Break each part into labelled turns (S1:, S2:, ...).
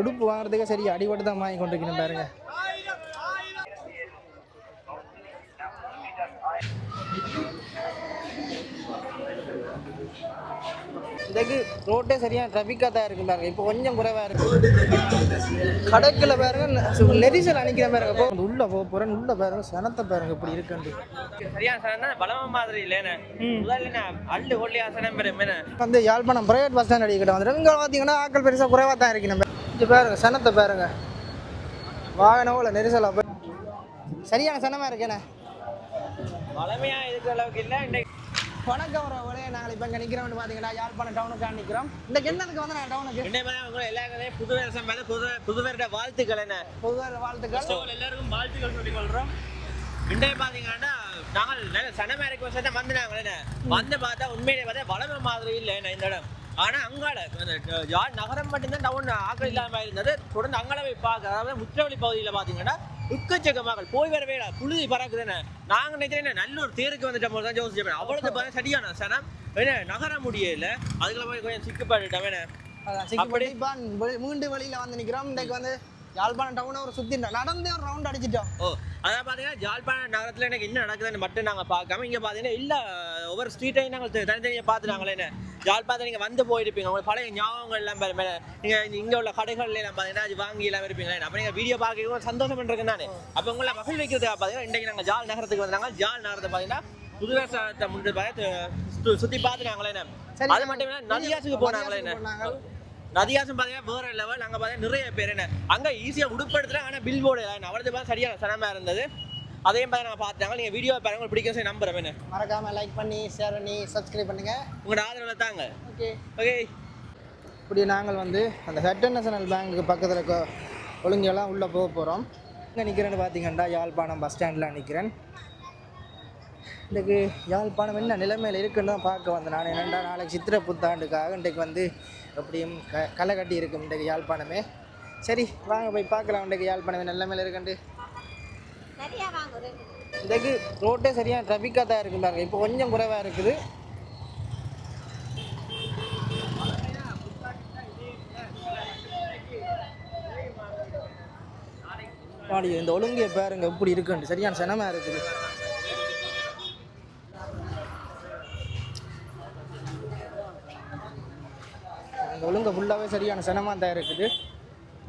S1: உடுப்பு வாங்குறதுக்கு சரி அடிபட்டு தான் வாங்கி கொண்டிருக்கணும் பாருங்க. இதுக்கு ரோட்டே சரியாக ட்ராஃபிக்காக தான் இருக்கும் பாருங்க. இப்போ கொஞ்சம் குறைவாக இருக்கு. கடைக்கில் பாருங்க நெரிசல் அணிக்கிற பாருங்க. இப்போ உள்ள போக போகிறேன். உள்ள பாருங்க சனத்தை பாருங்க இப்படி இருக்குன்னு.
S2: சரியா சனம் பலம மாதிரி இல்லைன்னு முதல்ல அள்ளு கொள்ளி ஆசனம் பெருமைன்னு
S1: வந்து யாழ்ப்பாணம் பிரைவேட் பஸ் ஸ்டாண்ட் அடிக்கிட்ட வந்துடும். இங்கே பார்த்தீங்கன்னா ஆக்கள் பெருசாக குறைவாக தான் இருக்கு. நம்ம இது பாருங்க சனத்தை பாருங்க. வாகனம் இல்லை நெரிசலாக போய் சரியான சனமாக இருக்கேண்ணே.
S2: பழமையாக இருக்கிற அளவுக்கு இல்லை. இன்னைக்கு
S1: வணக்கம் வரவங்களே, நாங்கள் இப்போ இங்கே நிற்கிறோம்னு பார்த்தீங்கன்னா யாழ்ப்பாணம் டவுனுக்காக நிற்கிறோம். இன்றைக்கு என்னதுக்கு வந்து நான் டவுனுக்கு
S2: எல்லாருக்கும் புது வருஷம் புது வருட வாழ்த்துக்கள். என்ன
S1: புது வாழ்த்துக்கள்
S2: எல்லாருக்கும் வாழ்த்துக்கள் சொல்லிக்கொள்கிறோம். இன்றைய பார்த்தீங்கன்னா நாங்கள் நல்ல சனமாக இருக்க வருஷத்தை வந்து நாங்கள் என்ன வந்து பார்த்தா உண்மையிலே பார்த்தா வளமை மாதிரி இல்லை என்ன இந்த இடம். ஆனால் அங்கால யாழ் நகரம் மட்டும்தான் டவுன் ஆக்கள் இல்லாமல் இருந்தது. தொடர்ந்து அங்கால போய் பார்க்க, அதாவது முற்றவழி பகுதியில் பார்த்தீங்கன்னா உக்கச்சக்க மக்கள் போய் வரவே புழுதி பறக்குதுன்னு நாங்கள் நினைக்கிறேன். நல்லூர் தேருக்கு வந்துட்ட போது தான் யோசிச்சேன். அவ்வளோது பார்த்தா சரியான சனம் என்ன நகர முடியல. அதுக்குள்ள போய் கொஞ்சம் சிக்குப்பாட்டுட்டோம்.
S1: அப்படி மூன்று வழியில் வந்து நிற்கிறோம். இன்றைக்கு வந்து யாழ்ப்பாணம் டவுனை ஒரு சுற்றி நடந்தே ஒரு ரவுண்ட் அடிச்சிட்டோம்.
S2: அதான் பார்த்தீங்கன்னா யாழ்ப்பாணம் நகரத்தில் எனக்கு என்ன நடக்குதுன்னு மட்டும் நாங்கள் பார்க்காம இங்கே பார்த்தீங்கன்னா இல்லை ஒவ்வொரு ஸ்ட்ரீட்டையும் நாங்கள் தனித்தனியாக பார்த்துட்டாங்களே. என்ன யாழ்ப்பாணத்தில் நீங்கள் வந்து போயிருப்பீங்க. உங்களுக்கு பழைய ஞாபகங்கள் எல்லாம் நீங்கள் இங்கே உள்ள கடைகள்ல எல்லாம் பார்த்தீங்கன்னா அது வாங்கி எல்லாம் இருப்பீங்களே. அப்போ நீங்கள் வீடியோ பார்க்க சந்தோஷம் பண்ணுறேன் நான். அப்போ உங்களை மகிழ் வைக்கிறதுக்காக பார்த்தீங்கன்னா இன்றைக்கு நாங்கள் ஜாழ் நகரத்துக்கு வந்தாங்க. ஜாழ் நகரத்தை பார்த்தீங்கன்னா புது வருஷத்தை முன்னாடி பார்த்து சுற்றி பார்த்துட்டாங்களே. அது மட்டும் இல்லை நதியாசுக்கு போனாங்களே. என்ன நதியாசம் பார்த்தீங்கன்னா வேற லெவல். அங்கே பார்த்தீங்கன்னா நிறைய பேர் என்ன அங்கே ஈஸியாக உடுப்படுத்துறாங்க. ஆனால் பில் போர்டு அவ்வளோது பார்த்து சரியான சனமாக இருந்தது. அதையும் பார்த்து நாங்கள் பார்த்தாங்க. நீங்கள் வீடியோ பாருங்க, பிடிக்கும் சரி நம்புறேன். என்ன
S1: மறக்காமல் லைக் பண்ணி ஷேர் பண்ணி சப்ஸ்கிரைப் பண்ணுங்க.
S2: உங்களோட ஆதரவில் தாங்க.
S1: Okay
S2: okay.
S1: இப்படி நாங்கள் வந்து அந்த ஹெட் நேஷனல் பேங்க்கு பக்கத்தில் இருக்க ஒழுங்கெல்லாம் உள்ளே போக போகிறோம். இங்கே நிற்கிறேன்னு பார்த்தீங்கன்னா யாழ்ப்பாணம் பஸ் ஸ்டாண்டில் நிற்கிறேன். இன்றைக்கு யாழ்ப்பாணம் என்ன நிலைமையில் இருக்குன்னு தான் பார்க்க வந்தேன் நான். என்னென்னா நாளைக்கு சித்திரை புத்தாண்டுக்காக இன்றைக்கு வந்து எப்படியும் களை கட்டி இருக்கும் இன்றைக்கு யாழ்ப்பாணமே. சரி வாங்க போய் பார்க்கலாம் இன்றைக்கு யாழ்ப்பாணமே நிலைமையில் இருக்குண்டு. இன்றைக்கு ரோட்டே சரியாக ட்ராஃபிக்காக தான் இருக்கும் பாருங்க. இப்போ கொஞ்சம் குறைவாக இருக்குது. இந்த ஒழுங்கையை பாருங்க எப்படி இருக்குண்டு. சரியான சனமாக இருக்குது. ஒழுங்க ஃபுல்லாகவே சரியான சனமாக தான் இருக்குது.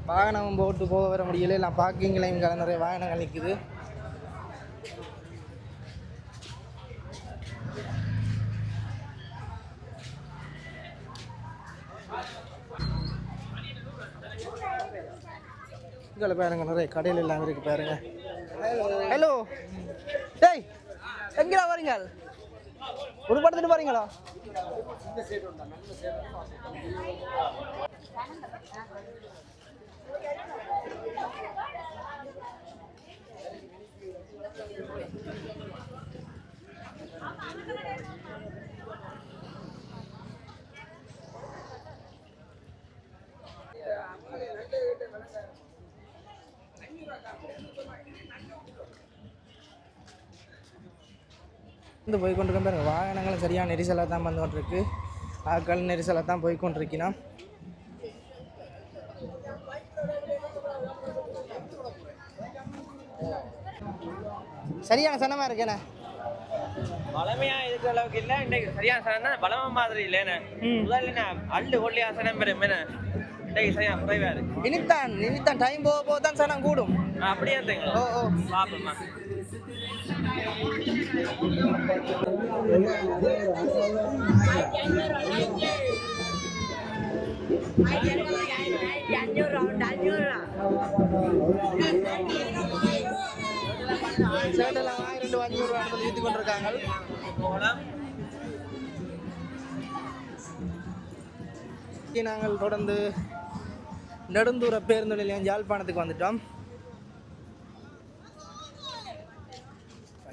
S1: வாகனம் போட்டு போக வர முடியல. எல்லாம் பார்க்கிங்லையும் நிறைய வாகனங்கள் நிற்குது. இங்கே பாருங்க நிறைய கடையில் எல்லாம் இருக்குது பாருங்க. ஹலோ டேய் எங்கேடா வரீங்க? ஒரு படத்துட்டு போறீங்களா? வந்து போய்கொண்டிருக்கேன் பாருங்க. வாகனங்களும் சரியான நெரிசலாக தான் வந்து கொண்டிருக்கு. ஆக்கள் நெரிசலாக தான் போய்கொண்டிருக்கணும். சரியான சனமாக இருக்கேண்ணே.
S2: பழமையாக இருக்கிற அளவுக்கு இல்லை. இன்றைக்கு சரியான சனம் தான் பலம மாதிரி இல்லைன்னு முதல்ல அள்ளு கொள்ளி ஆசனம் பெருமைன்னு இன்றைக்கு சரியாக குறைவாக இருக்கு.
S1: இனித்தான் டைம் போக போக தான் சனம் கூடும்.
S2: அப்படியே இருந்தீங்களா? ஓ பார்ப்போம்மா.
S1: சேட்டெல்லாம் 1200 விற்று கொண்டிருக்காங்க. நாங்கள் தொடர்ந்து நெடுந்தூர பேருந்து நிலையம் யாழ்ப்பாணத்துக்கு வந்துட்டோம்.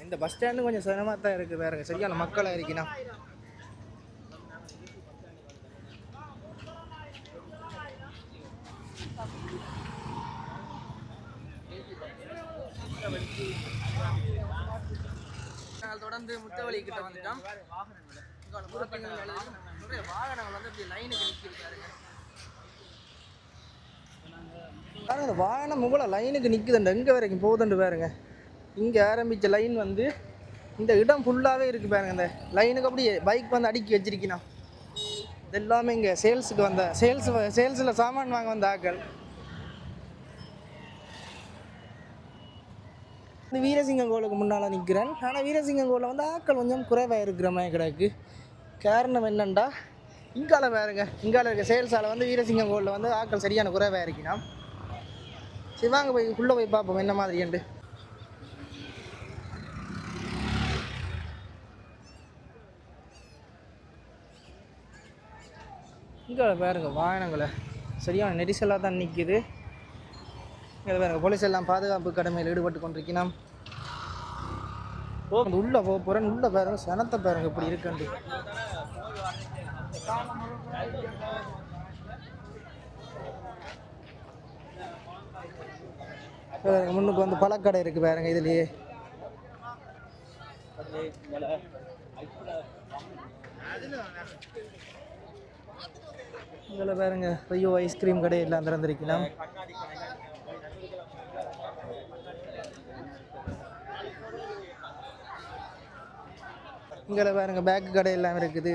S1: இந்த பஸ் ஸ்டாண்டு கொஞ்சம் சிரமமாக தான் இருக்குது. வேறு சரியான மக்களாக இருக்கணும். நாங்கள் தொடர்ந்து முத்தவழி கிட்ட வந்துட்டோம். நிறைய வாகனங்கள் வந்து இப்படி லைனுக்கு நிற்கிருக்காருங்க. பாருங்க இந்த வாகனம் உங்களை லைனுக்கு நிற்குதுண்டு எங்கே வரைக்கும் போகுதுண்டு பாருங்க. இங்கே ஆரம்பித்த லைன் வந்து இந்த இடம் ஃபுல்லாகவே இருக்குது பாருங்க. இந்த லைனுக்கு அப்படியே பைக் வந்து அடுக்கி வச்சிருக்கணும். இது எல்லாமே இங்கே சேல்ஸுக்கு வந்த சேல்ஸில் சாமான் வாங்க வந்த ஆக்கள். இந்த வீரசிங்கம் கோயிலுக்கு முன்னால் நிற்கிறேன். ஆனால் வீரசிங்கம் கோயிலில் வந்து ஆக்கள் கொஞ்சம் குறைவாக இருக்கிற மாதிரி கிடக்கு. காரணம் என்னண்டா இங்கால பாருங்க, இங்கால இருக்க சேல்ஸால் வந்து வீரசிங்கம் கோயிலில் வந்து ஆக்கள் சரியான குறைவாக இருக்கணும். சிவாங்க போய் உள்ளே போய் பார்ப்போம் என்ன மாதிரிண்டு. இங்கே பாருங்க வாகனங்களை சரியான நெரிசலாக தான் நிற்கிது. இங்கே பாருங்க போலீஸ் எல்லாம் பாதுகாப்பு கடமையில் ஈடுபட்டு கொண்டிருக்கணும். உள்ளே போக போகிறேன். உள்ளே பாருங்க சனத்தை பாருங்க இப்படி இருக்குண்டு. முன்னுக்கு வந்து பழக்கடை இருக்குது பாருங்க. இதுலேயே இதில் பாருங்க ஐயோ ஐஸ்கிரீம் கடை எல்லாம் திறந்திருக்கலாம். இங்கே பாருங்க பேக் கடை எல்லாம் இருக்குது.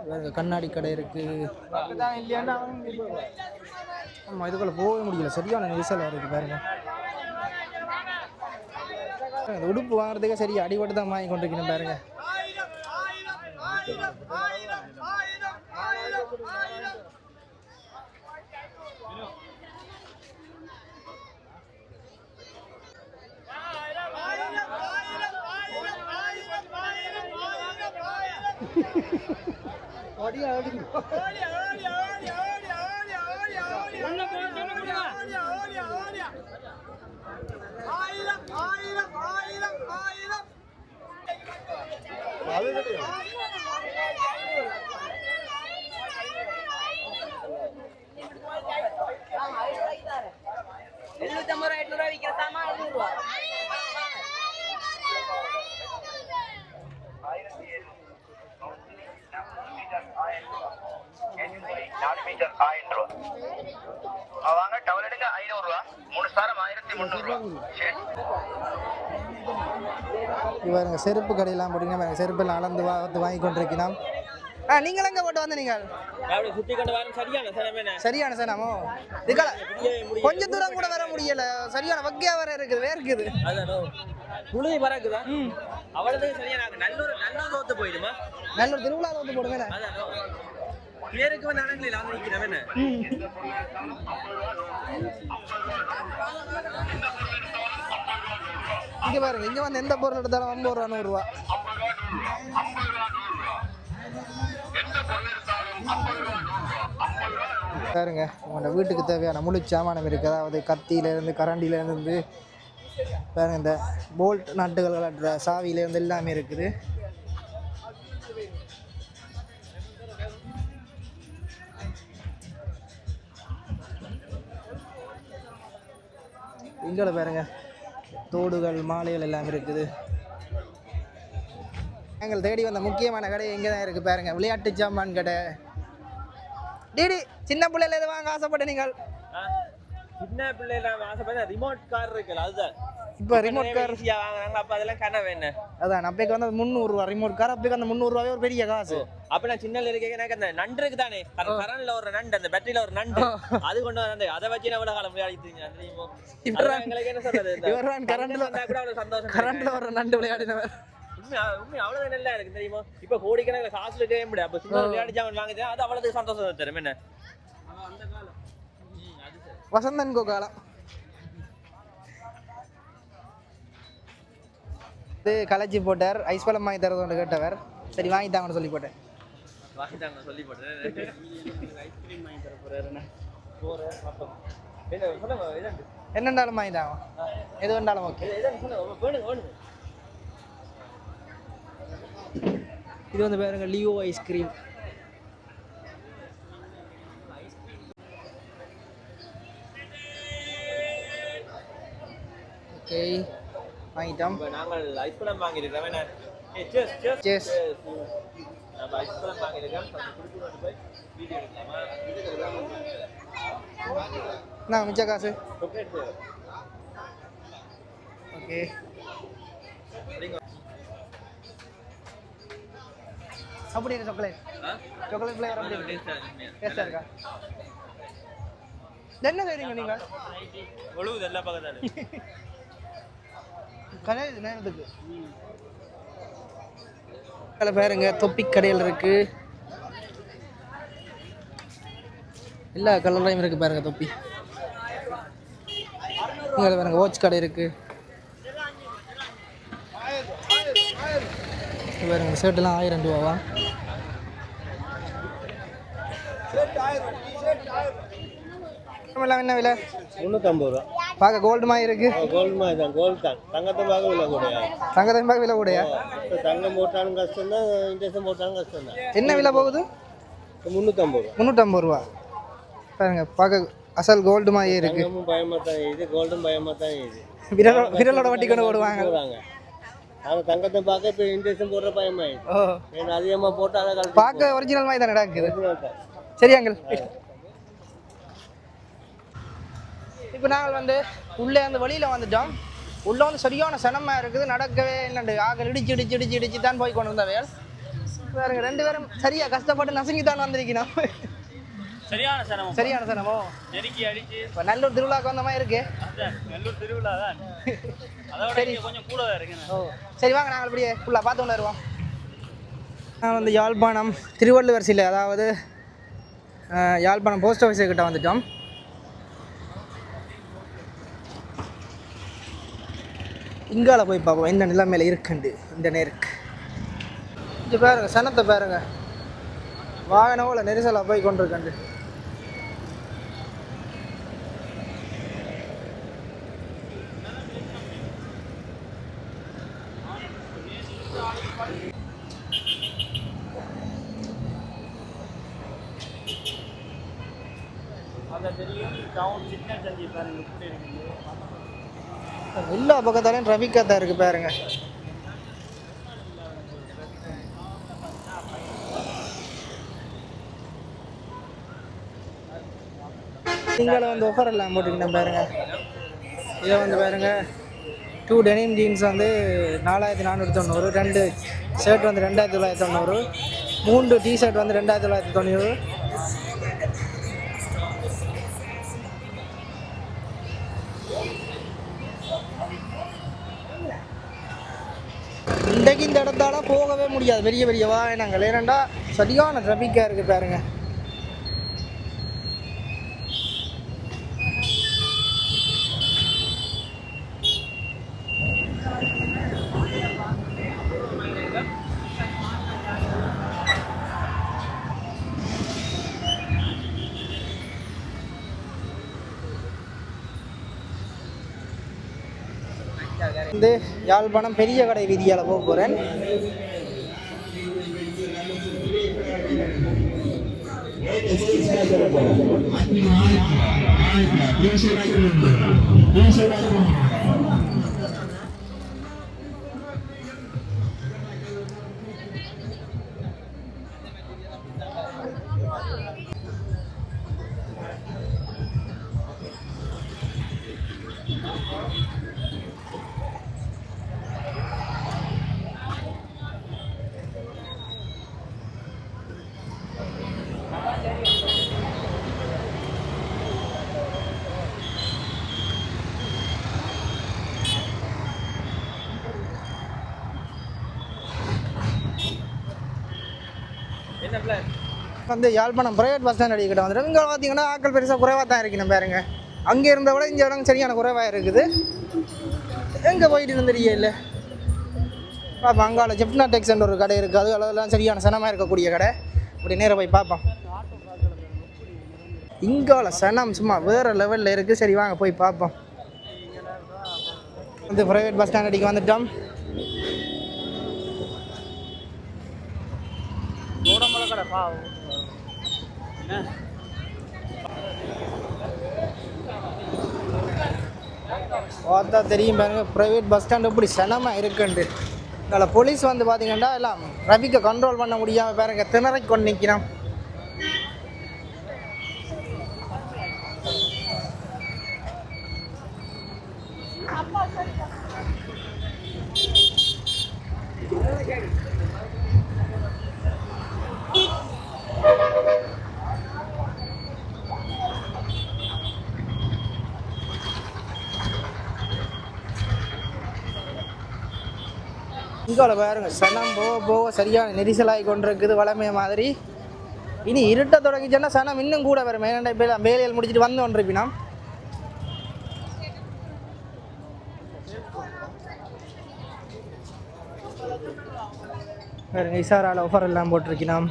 S1: பாருங்க கண்ணாடி கடை இருக்கு. ஆமாம் இதுக்குள்ள போக முடியல, சரியான நெரிசலாக இருக்குது பாருங்க. அந்த உடுப்பு வாங்குறதுக்கு சரி அடிபட்டு தான் வாங்கி கொண்டிருக்கணும் பாருங்க. இவருங்க செருப்பு கடையெல்லாம் போட்டீங்கன்னா செருப்பெல்லாம் அளந்து வாங்கி கொண்டிருக்கணும். நீங்கள் எங்கே போட்டு வந்து நீங்கள் சரியான சனமோ இதுக்கால கொஞ்சம் தூரம் கூட வர முடியல. சரியான வக்கையா வர இருக்குது, வேர்க்குது. நல்லூர் திருவிழா தோத்து போடுங்க. இங்க பாருங்க, இங்க வந்து எந்த பொருள் எடுத்தாலும் 50 ரூபா 100 ரூபா. பாருங்க உங்களோட வீட்டுக்கு தேவையான முழு சாமானம் இருக்குது. அதாவது கத்தியிலேருந்து கரண்டியிலேருந்து பாருங்க இந்த போல்ட் நட்டுகள் கட்டுற சாவியிலேருந்து எல்லாமே இருக்குது. இங்கே பாருங்க தோடுகள் மாலைகள் எல்லாம் இருக்குது. நாங்கள் தேடி வந்த முக்கியமான கடை எங்கே தான் இருக்குது பாருங்க, விளையாட்டு சாமான் கடை. டிடி சின்ன பிள்ளைல எது வாங்க ஆசைப்பட்ட நீங்கள்?
S2: சின்ன பிள்ளைல ஆசைப்பட்ட ரிமோட் கார் இருக்குல்ல, அதுதான்.
S1: இப்போ ரிமோட் கார்
S2: வாங்குறாங்க. அப்போ அதெல்லாம் கனவு என்ன?
S1: அதான் அப்பைக்கு வந்து 300 ரூபா ரிமோட் கார். அப்பைக்கு அந்த 300 ரூபாவே ஒரு பெரிய காசு.
S2: அப்ப நான் சின்ன இருக்க எனக்கு அந்த நண்டு இருக்கு தானே, கரண்ட்ல ஒரு நண்டு, அந்த பேட்டரியில ஒரு நண்டு, அது கொண்டு வந்து அதை வச்சு நான் எவ்வளவு காலம் விளையாடிட்டீங்க. எங்களுக்கு என்ன சொல்றது, கரண்ட்ல வந்தா கூட அவ்வளவு சந்தோஷம். கரண்ட்ல ஒரு நண்டு விளையாடினவர் உண்மை அவ்வளவு நல்லா இருக்கு தெரியுமா. இப்ப கோடிக்கணக்கில் காசுல கேட்க முடியாது. அப்ப சும்மா விளையாடி ஜாமான் வாங்குது, அது அவ்வளவு சந்தோஷம் தரும். என்ன
S1: வசந்தன் கோ காலம் இது கலைச்சி போட்டார். ஐஸ் பழம் வாங்கி தரது ஒன்று கேட்டவர். சரி வாங்கி தாங்கன்னு சொல்லி போட்டேன். என்னண்டாலும் வாங்கி தாங்க, எது வேண்டாலும் ஓகே. இது வந்து பாருங்க லியோ ஐஸ்கிரீம். ஓகே வாங்கிட்டோம்.
S2: இப்போ நாங்கள் ஐஸ்பழம் வாங்கியிருக்கோம். என்ன சேஸ் சேஸ்
S1: Cheers.
S2: நம்ம ஐஸ்பழம் வாங்கியிருக்கோம். குடிச்சு போய் வீடியோ எடுக்கலாமா?
S1: என்ன மிச்ச காசு?
S2: சாக்லேட்
S1: ஓகே அப்படி இருக்கு சாக்லேட். சாக்லேட் ஃப்ளேவர் அப்படி இருக்கு. டேஸ்டா இருக்கா? என்ன செய்றீங்க நீங்க?
S2: ஒழுகுது எல்லா பக்கத்தாலும்.
S1: கடை நேரத்துக்கு அதில் பாருங்க தொப்பி கடையில் இருக்கு, எல்லா கலர்லையும் இருக்கு பாருங்க தொப்பி. இங்கே பாருங்க வாட்ச் கடை இருக்கு. இங்க பாருங்க ஷர்ட்லாம் 1000 ரூபாவா? எல்லாம் என்ன விலை?
S2: 350 ரூபா.
S1: பார்க்க கோல்டு மாதிரி இருக்கு.
S2: கோல்டு மாதிரி தான், கோல்டு தான். தங்கத்தை பார்க்க விலை கூடயா?
S1: தங்கத்தையும் பார்க்க விலை கூடயா?
S2: இப்போ தங்கம் போட்டாலும் கஷ்டம் தான், இன்ஜெக்ஷன் போட்டாலும் கஷ்டம் தான்.
S1: என்ன விலை போகுது?
S2: 350 ரூபா.
S1: 350 ரூபா. பாருங்க பார்க்க அசல் கோல்டு மாதிரி இருக்கு.
S2: தங்கமும் பயமாக தான் இது, கோல்டும் பயமாக தான் இது.
S1: விரலோட வட்டி கொண்டு போடுவாங்க.
S2: ஆனால் தங்கத்தை பார்க்க இப்போ இன்ஜெக்ஷன் போடுற பயமாயிடுது.
S1: ஓ
S2: ஏன்னா அதிகமாக போட்டு அதை
S1: பார்க்க ஒரிஜினல் மாதிரி தான் நடக்குது. சரி அங்கிள். இப்போ நாங்கள் வந்து உள்ளே அந்த வழியில் வந்துட்டோம். உள்ளே வந்து சரியான சனமாக இருக்குது, நடக்கவே என்னண்டு ஆக்கள் இடிச்சு தான் போய் கொண்டு வந்த வேல். பாருங்க 2 பேரும் சரியாக கஷ்டப்பட்டு நசுங்கி தான் வந்திருக்கணும். சரியான சனமோ
S3: நெருக்கி அடிச்சு.
S1: இப்போ நல்லூர் திருவிழாக்கு வந்த மாதிரி இருக்கு.
S3: நல்லூர் திருவிழா தான், அதோட இங்க கொஞ்சம் கூட தான் இருக்கு.
S1: ஓ சரி வாங்க நாங்கள் இப்படியே ஃபுல்லாக பார்த்து கொண்டு வருவோம். நான் வந்து யாழ்ப்பாணம் திருவள்ளுவர் சிலை, அதாவது யாழ்ப்பாணம் போஸ்ட் ஆஃபீஸு கிட்ட வந்துட்டோம். இங்கால போய் பார்ப்போம் என்ன நிலைமையில் இருக்குண்டு இந்த நேருக்கு. இது பாருங்க சனத்தை பாருங்க, வாகனவோல நெரிசலாக போய் கொண்டிருக்கண்டு.
S3: தெரியும் டவுன் சிக்னல் சந்தி பாருங்க எப்படி இருக்குது.
S1: எல்லா பக்கத்தாலையும் ட்ராஃபிக்காக தான் இருக்குது பாருங்க. நீங்களும் வந்து ஆஃபர் எல்லாம் போட்டுக்கிட்டேன் பாருங்க. இதை வந்து பாருங்க 2 டெனிம் ஜீன்ஸ் வந்து 4490, 2 ஷர்ட் வந்து 2990, 3 டிஷர்ட் வந்து 2990. இன்றைக்கு இந்த இடத்தால போகவே முடியாது, பெரிய பெரிய வாகனங்கள். ஏனண்டா சரியான ட்ராஃபிக்காக இருக்குது பாருங்க. வந்து யாழ்ப்பாணம் பெரிய கடை வீதியால் போக போகிறேன். வந்து யாழ்ப்பாணம் பிரைவேட் பஸ் ஸ்டாண்ட் அடிக்கிட்ட வந்துடும். இங்கே பார்த்தீங்கன்னா ஆட்கள் பெருசாக குறைவாக தான் இருக்கணும் பாருங்க. அங்கே இருந்த விட இந்த இடம் சரியான குறைவாக இருக்குது. எங்கே போயிட்டு இருந்தீங்க இல்லை பாப்பா, அங்கால ஜெப்னா டெக்ஸ்ன்ற ஒரு கடை இருக்குது, அது அதெல்லாம் சரியான சனமாக இருக்கக்கூடிய கடை. அப்படி நேராக போய் பார்ப்போம். இங்கால சனம் சும்மா வேறு லெவலில் இருக்குது. சரி வாங்க போய் பார்ப்போம். வந்து ப்ரைவேட் பஸ் ஸ்டாண்ட் அடிக்க வந்துட்டோம். பார்த்தா தெரியும் பாருங்க ப்ரைவேட் பஸ் ஸ்டாண்ட் இப்படி சனமாக இருக்குண்டு. அதில் போலீஸ் வந்து பார்த்தீங்கன்னா எல்லாம் டிராஃபிக்கை கண்ட்ரோல் பண்ண முடியாமல் பாருங்க திணறி கொண்டு நிற்கிறான். இங்கே பாருங்க சனம் போக போக சரியான நெரிசலாகி கொண்டிருக்குது வளமைய மாதிரி. இனி இருட்ட தொடங்கிச்சோன்னா சனம் இன்னும் கூட வரும். ஏன்னா இப்போ வேலையில் முடிச்சுட்டு வந்து கொண்டிருப்பினா பாருங்க இசாரால் ஆஃபர் எல்லாம் போட்டிருக்கினாம்.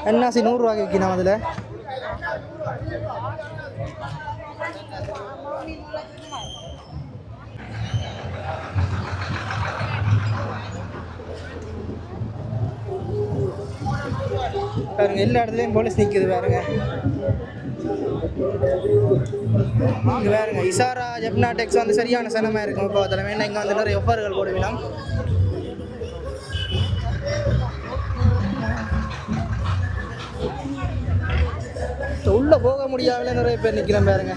S1: என்னாசி 100 ரூபாய்க்கு விற்கணும். அதில் பாருங்க எல்லா இடத்துலையும் போலீஸ் நிற்குது பாருங்க. இங்கே பாருங்க இசாரா ஜெப்னா டெக்ஸ் வந்து சரியான சனமாக இருக்கும். இப்போ அதில் வேணா இங்கே வந்து நிறைய ஆஃபர்கள் போடுவிலாம். உள்ள போக முடியாமலே நிறைய பேர் நிற்கிறேன் பாருங்க.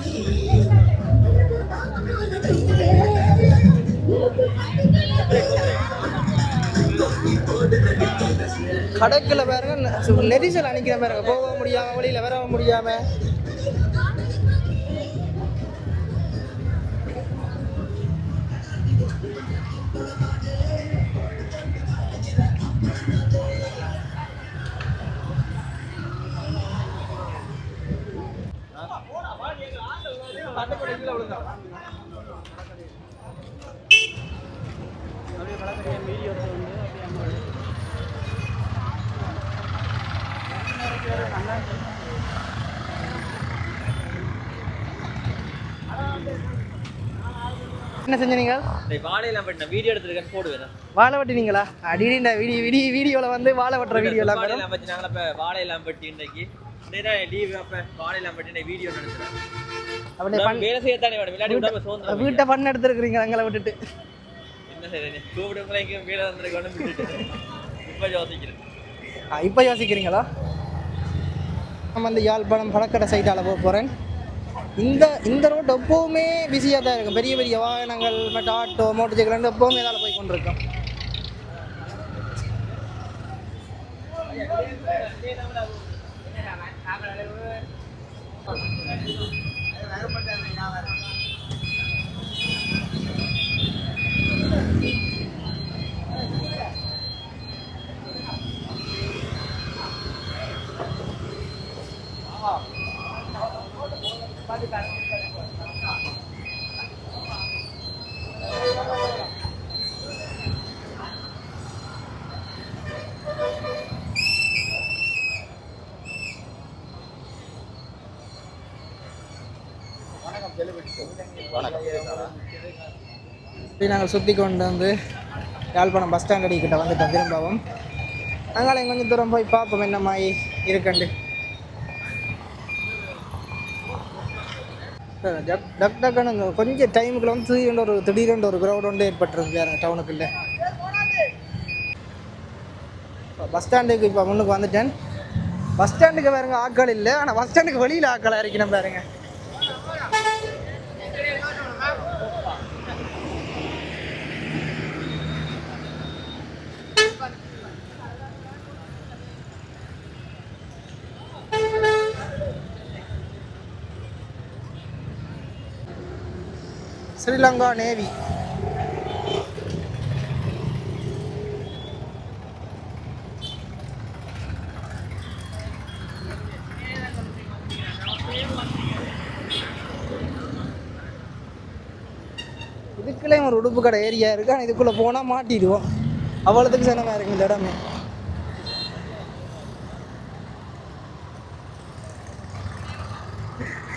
S1: கடைக்குள்ள பாருங்க நெரிசல் அணிக்கிற பாருங்க. போக முடியாம வழியில வர முடியாம என்ன செஞ்சீங்க?
S2: வாழையெல்லாம் வெட்டின வீடியோ எடுத்துருக்கேன் போடுவேன்.
S1: வாழை வெட்டினீங்களா? அடிடா வீடியோவில் வந்து வாழை வெட்டுற வீடியோலாம்
S2: வாழையெல்லாம் வச்சு நாங்கள் இப்போ வாழையெல்லாம் வெட்டி இன்னைக்கு லீவ் அப்போ வாழையெல்லாம் வெட்டி வீடியோ நினைக்கிறேன். அப்படி வேலை செய்யத்தானே வேணும். விளையாடி விடாம சோந்தரம்
S1: வீட்டை பண்ண எடுத்துருக்குறீங்க அங்கே விட்டுட்டு
S2: என்ன செய்யறேன்? கூப்பிடுங்களா எங்கேயும் வேலை வந்துருக்கணும் விட்டுட்டு இப்போ யோசிக்கிறேன்.
S1: இப்போ யோசிக்கிறீங்களா? நம்ம வந்து யாழ்ப்பாணம் பழக்கடை சைட்டால் போக போகிறேன். இந்த ரோட் எப்போவுமே பிஸியாக தான் இருக்கும். பெரிய பெரிய வாகனங்கள் மற்ற ஆட்டோ மோட்டர் சைக்கிள் எப்போவுமே இதால் போய் கொண்டிருக்கோம். நாங்கள் சுற்றி கொண்டு வந்து யாழ்ப்பாணம் பஸ் ஸ்டாண்ட் அடிக்கிட்ட வந்துட்டோம். திரும்பவும் நாங்கள் கொஞ்சம் தூரம் போய் பார்ப்போம் என்ன மாதிரி இருக்கண்டு. டக் டக்குன்னு கொஞ்சம் டைமுக்குள்ள வந்து திடீரென்று ஒரு கிரௌட் ஒன்று ஏற்பட்டுருக்கு யாருங்க டவுனுக்குள்ள. பஸ் ஸ்டாண்டுக்கு இப்போ முன்னுக்கு வந்துட்டேன். பஸ் ஸ்டாண்டுக்கு பாருங்க ஆட்கள் இல்லை, ஆனால் பஸ் ஸ்டாண்டுக்கு வெளியில் ஆட்களாக இருக்கணும் பாருங்க. ஸ்ரீலங்கா நேவி இதுக்குள்ளே ஒரு உடுப்பு கடை ஏரியா இருக்கு. ஆனால் இதுக்குள்ளே போனால் மாட்டிடுவோம். அவ்வளோத்துக்கு சனமாக இருக்கு இந்த இடமே.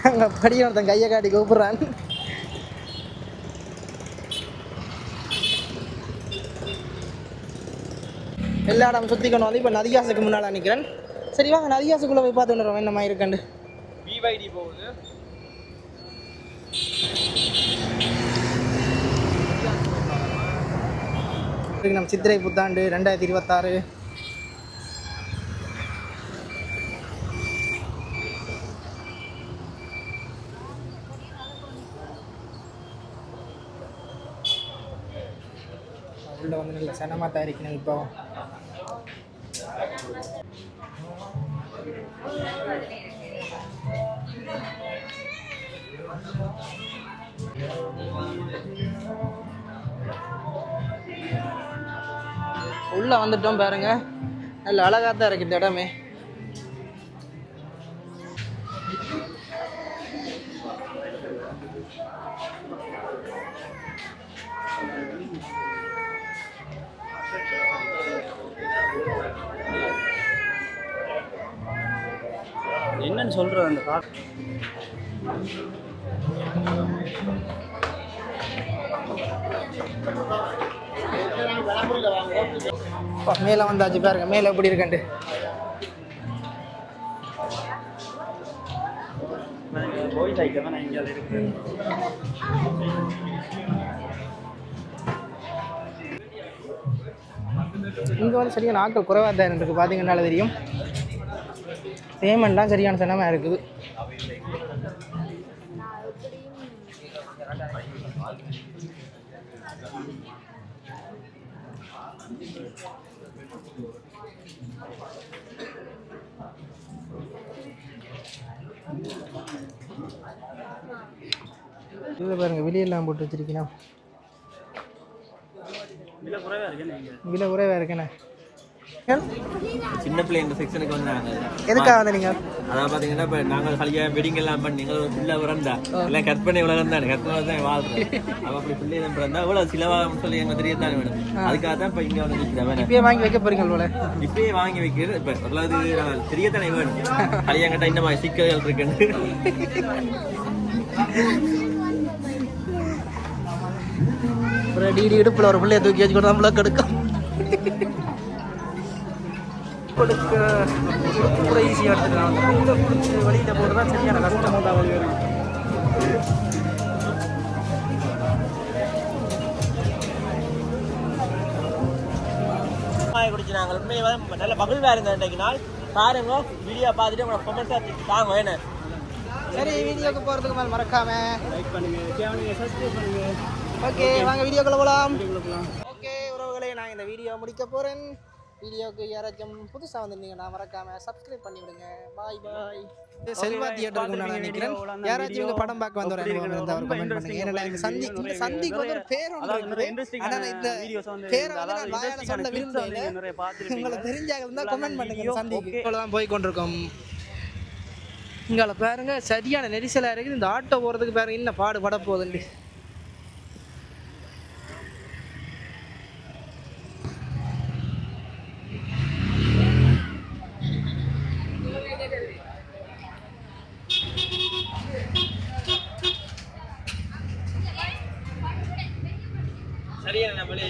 S1: அங்கே படிக்க ஒருத்தன் கையை காட்டி கூப்பிட்றான். எல்லா இடம் சுற்றி கொண்டு வந்து இப்போ நதியாசுக்கு முன்னால் நிற்கிறேன். சரி வாங்க நதியாசுக்குள்ளே போய் பார்த்து வந்துடுறோம் என்ன மாதிரி இருக்கண்டு.
S2: பிவைடி போகுது.
S1: நம்ம சித்திரை புத்தாண்டு 2026. உள்ள வந்து நல்ல சனமாக தயாரிக்கணும். இப்போ உள்ளே வந்துட்டோம் பாருங்க. நல்ல அழகாக தான் இருக்குது இந்த இடமே.
S3: என்னன்னு சொல்றது அந்த கார்
S1: மேலே வந்தாச்சு பாருங்க. மேலே எப்படி இருக்கண்டு.
S3: கோயில் ஐட்டம் தான் இங்கே இருக்கு.
S1: இங்கே வந்து சரியான ஆட்கள் குறைவாக தான் இருக்குது. பார்த்தீங்கன்னால தெரியும். பேமெண்ட்லாம் சரியான சனமாக இருக்குது. இதில் பாருங்க வெளியெல்லாம் போட்டு வச்சிருக்கீங்கன்னா
S3: விலை குறைவாக இருக்கேன்.
S1: விலை குறைவாக இருக்கேண்ணே.
S2: சின்ன பிள்ளை இந்த செக்ஷனுக்கு வந்தாங்க.
S1: எதுக்காக வந்து நீங்கள்
S2: அதான் பார்த்தீங்கன்னா இப்போ நாங்கள் கல்யாணம் வெட்டிங் எல்லாம் பண்ணி நீங்கள் ஒரு பிள்ளை பிறந்தா எல்லாம் கற்பனை உலகம் தானே, கற்பனை தான் வாழ்றேன். அப்போ அப்படி பிள்ளை தான் பிறந்தா இவ்வளோ சிலவாக சொல்லி எங்கள் தெரிய தானே வேணும். அதுக்காக தான் இப்போ இங்கே வந்து நிற்கிறேன்.
S1: இப்பயே வாங்கி வைக்க போறீங்க போல.
S2: இப்பயே வாங்கி வைக்கிறது இப்போ ஓரளவுக்கு தெரியத்தானே வேணும். கல்யாணம் இந்த மாதிரி சிக்கல்கள் இருக்குன்னு.
S1: ஒரு டிடி இடுப்பில் ஒரு பிள்ளைய தூக்கி வச்சு கூட நம்மள கெடுக்கும். கொடுக்க கூட ஈஸியாக எடுத்துக்கலாம். இந்த கொடுத்து வெளியில் போட்டு தான் சரியான கஷ்டமாக தான் வழி வரும்.
S2: குடிச்சு நாங்கள் உண்மையை நல்ல மகிழ்வாக இருந்தேன் இன்றைக்கு நாள். பாருங்க வீடியோ பார்த்துட்டு உங்களை கொமெண்ட்ஸாக தாங்க வேணும்.
S1: சரி வீடியோக்கு போகிறதுக்கு மேலே மறக்காம
S3: லைக் பண்ணுங்க, சப்ஸ்கிரைப் பண்ணுங்க.
S1: ஓகே வாங்க வீடியோக்குள்ள போகலாம். ஓகே உறவுகளே, நான் இந்த வீடியோ முடிக்க போகிறேன். வீடியோக்கு யாராச்சும் புதுசாக வந்திருந்தீங்கன்னா மறக்காம சப்ஸ்கிரைப் பண்ணி விடுங்க. பாய் பாய். செல்வா தியேட்டருக்கு நான் நினைக்கிறேன். யாராச்சும் இங்க படம் பார்க்க வந்த ஒரு அனுபவம் இருந்தா அவர் கமெண்ட் பண்ணுங்க. ஏன்னா இந்த சந்திக்கு வந்து ஒரு பேர் ஒன்று இருக்குது. ஆனா இந்த பேரை வந்து நான் வாயால சொல்ல விரும்பல. உங்களுக்கு தெரிஞ்சாக இருந்தா கமெண்ட் பண்ணுங்க. சந்திக்கு இவ்வளவுதான் போய் கொண்டிருக்கோம். இங்கால பாருங்க சரியான நெரிசலா இருக்குது. இந்த ஆட்டோ போறதுக்கு பாருங்க இன்னும் பாடுபட போகுதுண்டு.
S2: சரியா நம்மளே